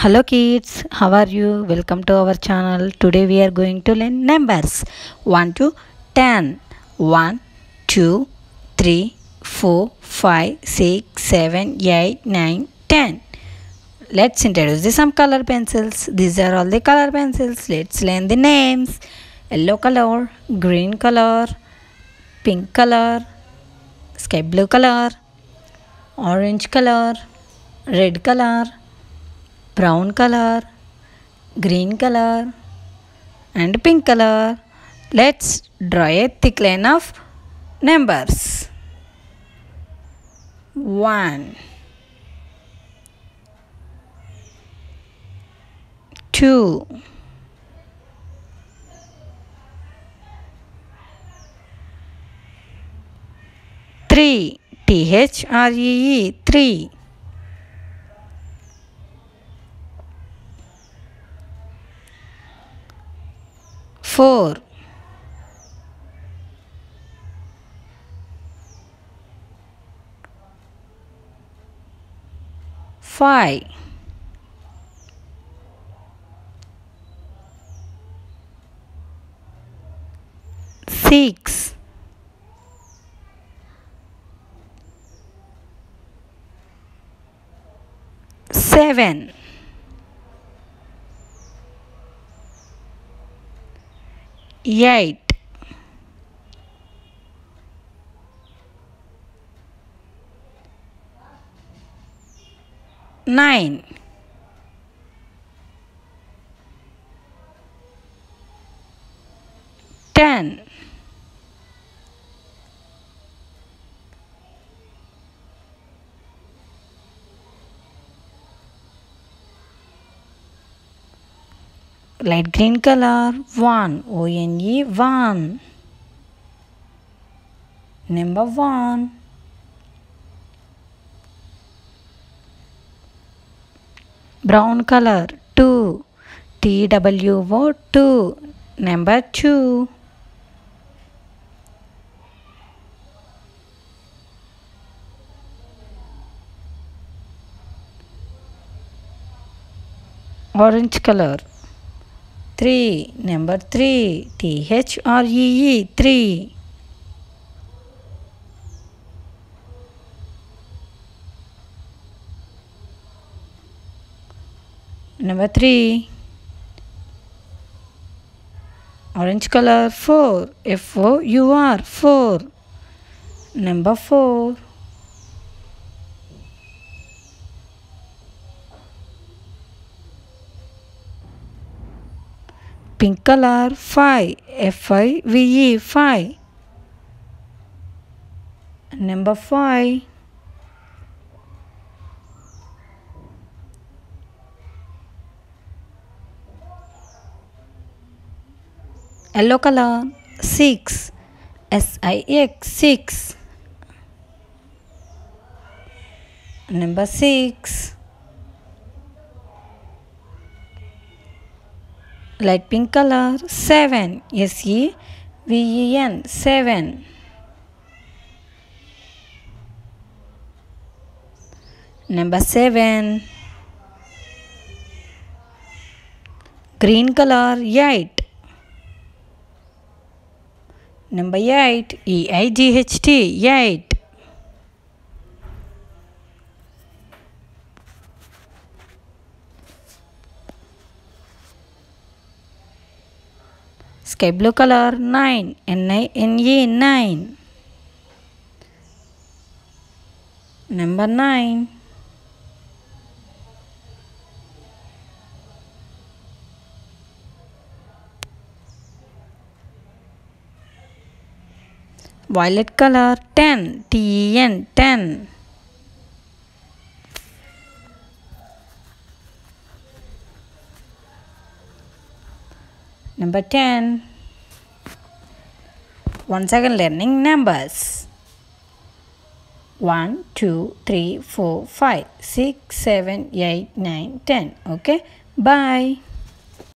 Hello kids, how are you? Welcome to our channel. Today we are going to learn numbers 1 to 10. 1, 2, 3, 4, 5, 6, 7, 8, 9, 10. Let's introduce some color pencils. These are all the color pencils. Let's learn the names. Yellow color, green color, pink color, sky blue color, orange color, red color, brown color, green color and pink color. Let's draw a thick line of numbers. 1, 2, 3, THREE 3, 4, 5, 6, 7, 8, 9, 10, 11, light green color 1, O-N-E 1, number 1. Brown color 2, TWO 2, number 2. Orange color 3, number 3, THREE 3. Number 3. Orange color 4, FOUR 4, number 4. Pink color 5, FIVE 5, number 5. Yellow color 6, SIX 6, number 6. Light pink color 7, SEVEN 7, number 7. Green color 8, number 8, EIGHT 8. Sky blue color 9, NINE 9, number 9. Violet color 10, TEN 10, number 10. Once again learning numbers 1, 2, 3, 4, 5, 6, 7, 8, 9, 10. Okay, bye.